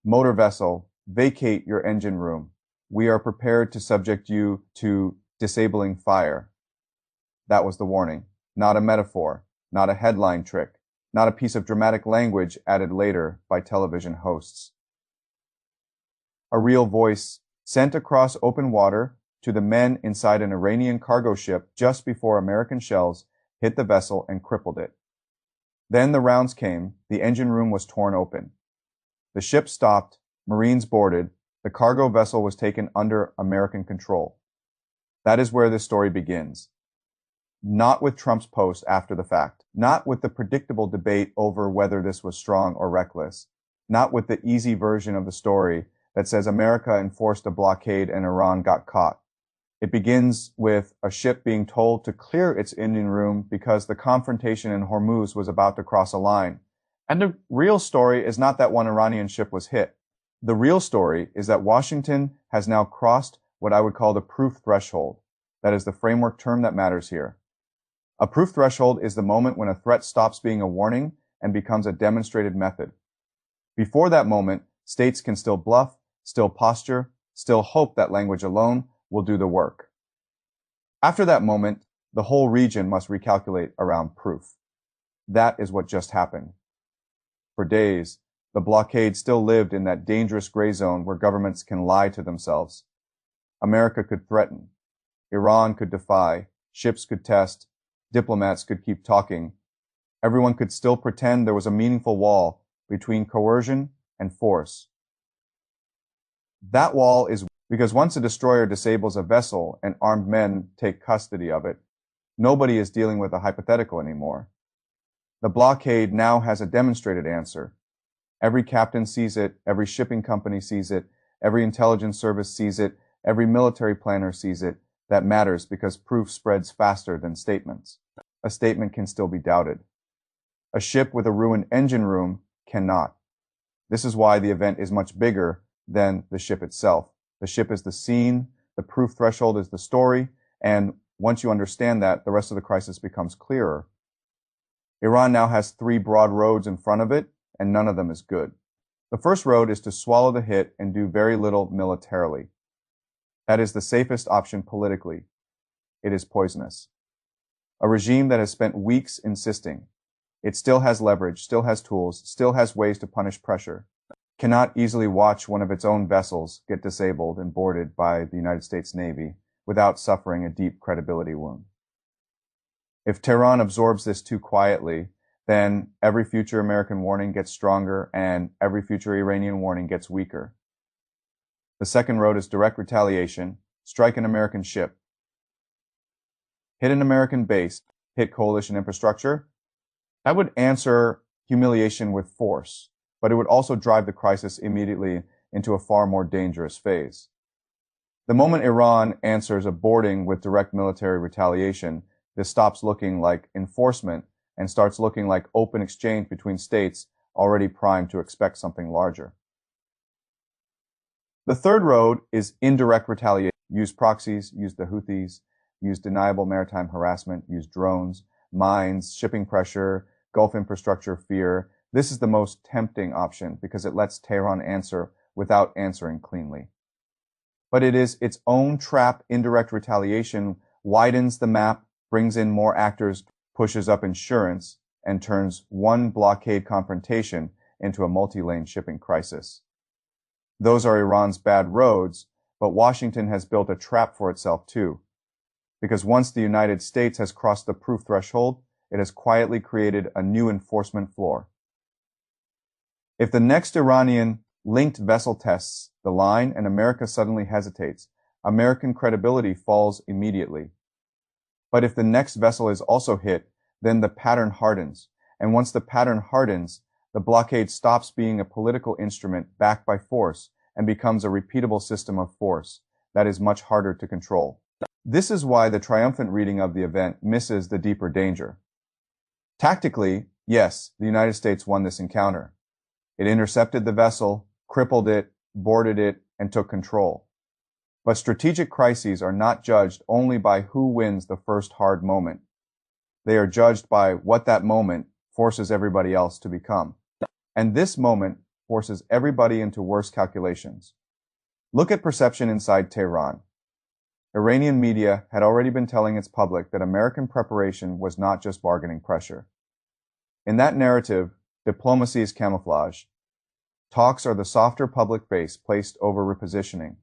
Motor vessel, vacate your engine room. We are prepared to subject you to disabling fire. That was the warning. Not a metaphor, not a headline trick, not a piece of dramatic language added later by television hosts. A real voice sent across open water to the men inside an Iranian cargo ship just before American shells hit the vessel and crippled it. Then the rounds came, the engine room was torn open. The ship stopped, Marines boarded, the cargo vessel was taken under American control. That is where this story begins. Not with Trump's post after the fact, not with the predictable debate over whether this was strong or reckless, not with the easy version of the story that says America enforced a blockade and Iran got caught. It begins with a ship being told to clear its engine room because the confrontation in Hormuz was about to cross a line. And the real story is not that one Iranian ship was hit. The real story is that Washington has now crossed what I would call the proof threshold. That is the framework term that matters here. A proof threshold is the moment when a threat stops being a warning and becomes a demonstrated method. Before that moment, states can still bluff, still posture, still hope that language alone will do the work. After that moment, the whole region must recalculate around proof. That is what just happened. For days, the blockade still lived in that dangerous gray zone where governments can lie to themselves. America could threaten. Iran could defy. Ships could test. Diplomats could keep talking. Everyone could still pretend there was a meaningful wall between coercion and force. That wall is because once a destroyer disables a vessel and armed men take custody of it, nobody is dealing with a hypothetical anymore. The blockade now has a demonstrated answer. Every captain sees it, every shipping company sees it, every intelligence service sees it, every military planner sees it. That matters because proof spreads faster than statements. A statement can still be doubted. A ship with a ruined engine room cannot. This is why the event is much bigger than the ship itself. The ship is the scene, the proof threshold is the story, and once you understand that, the rest of the crisis becomes clearer. Iran now has 3 broad roads in front of it, and none of them is good. The first road is to swallow the hit and do very little militarily. That is the safest option politically. It is poisonous. A regime that has spent weeks insisting it still has leverage, still has tools, still has ways to punish pressure, cannot easily watch one of its own vessels get disabled and boarded by the United States Navy without suffering a deep credibility wound. If Tehran absorbs this too quietly, then every future American warning gets stronger and every future Iranian warning gets weaker. The second road is direct retaliation, strike an American ship, hit an American base, hit coalition infrastructure. That would answer humiliation with force, but it would also drive the crisis immediately into a far more dangerous phase. The moment Iran answers a boarding with direct military retaliation, this stops looking like enforcement and starts looking like open exchange between states already primed to expect something larger. The third road is indirect retaliation. Use proxies, use the Houthis, use deniable maritime harassment, use drones, mines, shipping pressure, Gulf infrastructure fear. This is the most tempting option because it lets Tehran answer without answering cleanly. But it is its own trap. Indirect retaliation widens the map, brings in more actors, pushes up insurance, and turns one blockade confrontation into a multi-lane shipping crisis. Those are Iran's bad roads, but Washington has built a trap for itself too. Because once the United States has crossed the proof threshold, it has quietly created a new enforcement floor. If the next Iranian linked vessel tests the line and America suddenly hesitates, American credibility falls immediately. But if the next vessel is also hit, then the pattern hardens. And once the pattern hardens, the blockade stops being a political instrument backed by force and becomes a repeatable system of force that is much harder to control. This is why the triumphant reading of the event misses the deeper danger. Tactically, yes, the United States won this encounter. It intercepted the vessel, crippled it, boarded it, and took control. But strategic crises are not judged only by who wins the first hard moment. They are judged by what that moment forces everybody else to become. And this moment forces everybody into worse calculations. Look at perception inside Tehran. Iranian media had already been telling its public that American preparation was not just bargaining pressure. In that narrative, diplomacy is camouflage. Talks are the softer public base placed over repositioning.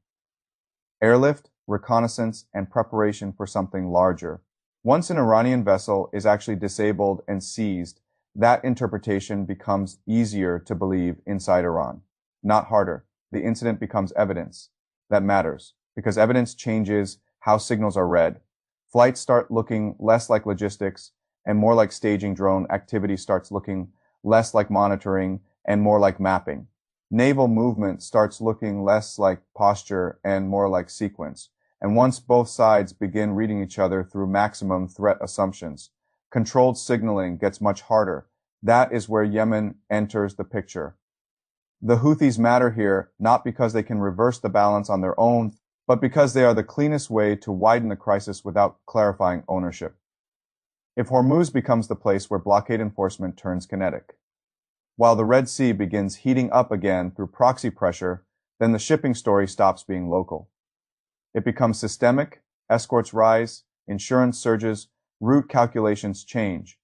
Airlift, reconnaissance, and preparation for something larger. Once an Iranian vessel is actually disabled and seized, that interpretation becomes easier to believe inside Iran, not harder. The incident becomes evidence. That matters, because evidence changes how signals are read. Flights start looking less like logistics and more like staging. Drone activity starts looking less like monitoring and more like mapping. Naval movement starts looking less like posture and more like sequence. And once both sides begin reading each other through maximum threat assumptions, controlled signaling gets much harder. That is where Yemen enters the picture. The Houthis matter here not because they can reverse the balance on their own, but because they are the cleanest way to widen the crisis without clarifying ownership. If Hormuz becomes the place where blockade enforcement turns kinetic, while the Red Sea begins heating up again through proxy pressure, then the shipping story stops being local. It becomes systemic, escorts rise, insurance surges, route calculations change.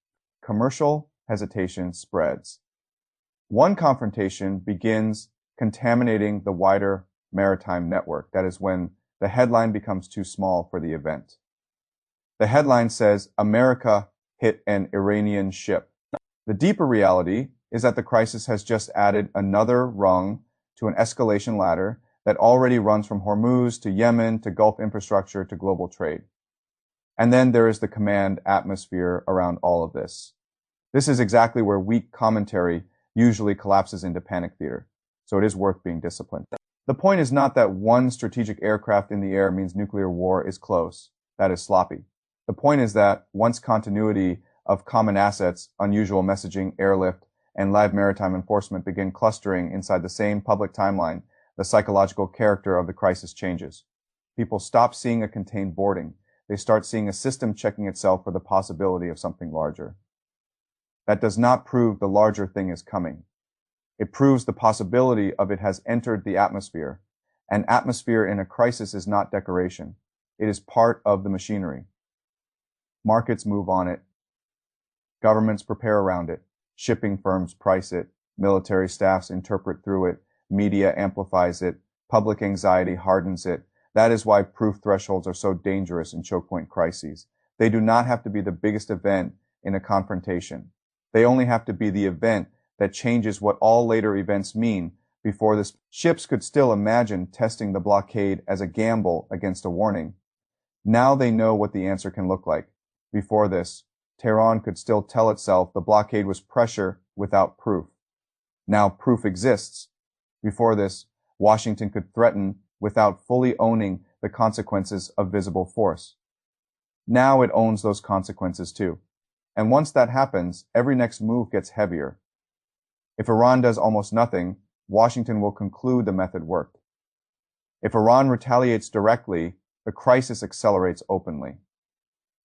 Commercial hesitation spreads. One confrontation begins contaminating the wider maritime network. That is when the headline becomes too small for the event. The headline says, America hit an Iranian ship. The deeper reality is that the crisis has just added another rung to an escalation ladder that already runs from Hormuz to Yemen to Gulf infrastructure to global trade. And then there is the command atmosphere around all of this. This is exactly where weak commentary usually collapses into panic theater, so it is worth being disciplined. The point is not that one strategic aircraft in the air means nuclear war is close. That is sloppy. The point is that once continuity of common assets, unusual messaging, airlift, and live maritime enforcement begin clustering inside the same public timeline, the psychological character of the crisis changes. People stop seeing a contained boarding. They start seeing a system checking itself for the possibility of something larger. That does not prove the larger thing is coming. It proves the possibility of it has entered the atmosphere. An atmosphere in a crisis is not decoration. It is part of the machinery. Markets move on it. Governments prepare around it. Shipping firms price it. Military staffs interpret through it. Media amplifies it. Public anxiety hardens it. That is why proof thresholds are so dangerous in choke point crises. They do not have to be the biggest event in a confrontation. They only have to be the event that changes what all later events mean. Before this, ships could still imagine testing the blockade as a gamble against a warning. Now they know what the answer can look like. Before this, Tehran could still tell itself the blockade was pressure without proof. Now proof exists. Before this, Washington could threaten without fully owning the consequences of visible force. Now it owns those consequences too. And once that happens, every next move gets heavier. If Iran does almost nothing, Washington will conclude the method worked. If Iran retaliates directly, the crisis accelerates openly.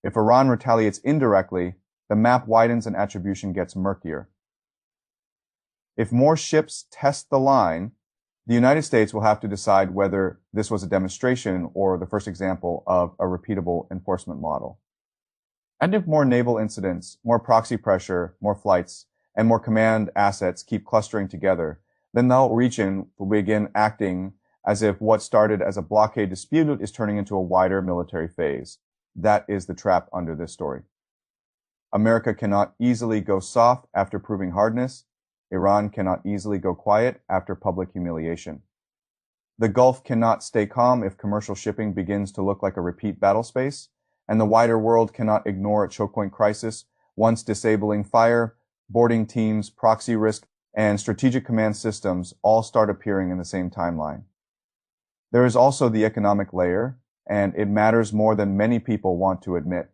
If Iran retaliates indirectly, the map widens and attribution gets murkier. If more ships test the line, the United States will have to decide whether this was a demonstration or the first example of a repeatable enforcement model. And if more naval incidents, more proxy pressure, more flights, and more command assets keep clustering together, then the whole region will begin acting as if what started as a blockade dispute is turning into a wider military phase. That is the trap under this story. America cannot easily go soft after proving hardness. Iran cannot easily go quiet after public humiliation. The Gulf cannot stay calm if commercial shipping begins to look like a repeat battle space, and the wider world cannot ignore a choke point crisis once disabling fire, boarding teams, proxy risk, and strategic command systems all start appearing in the same timeline. There is also the economic layer, and it matters more than many people want to admit.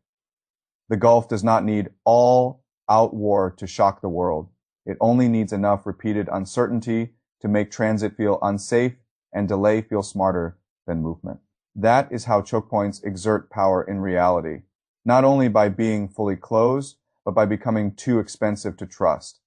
The Gulf does not need all-out war to shock the world. It only needs enough repeated uncertainty to make transit feel unsafe and delay feel smarter than movement. That is how choke points exert power in reality, not only by being fully closed, but by becoming too expensive to trust.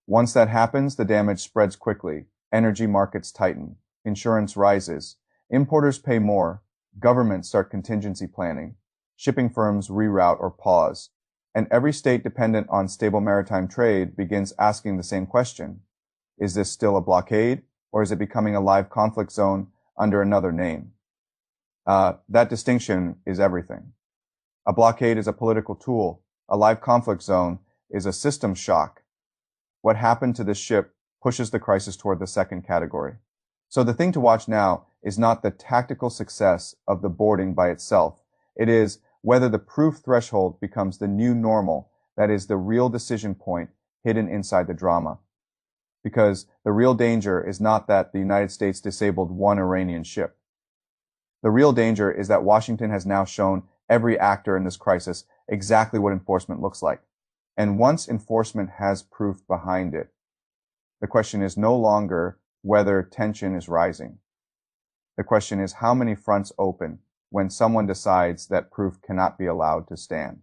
Once that happens, the damage spreads quickly. Energy markets tighten. Insurance rises. Importers pay more. Governments start contingency planning. Shipping firms reroute or pause. And every state dependent on stable maritime trade begins asking the same question. Is this still a blockade, or is it becoming a live conflict zone under another name? That distinction is everything. A blockade is a political tool. A live conflict zone is a system shock. What happened to this ship pushes the crisis toward the second category. So the thing to watch now is not the tactical success of the boarding by itself. It is whether the proof threshold becomes the new normal, that is the real decision point hidden inside the drama. Because the real danger is not that the United States disabled one Iranian ship. The real danger is that Washington has now shown every actor in this crisis exactly what enforcement looks like. And once enforcement has proof behind it, the question is no longer whether tension is rising. The question is how many fronts open when someone decides that proof cannot be allowed to stand.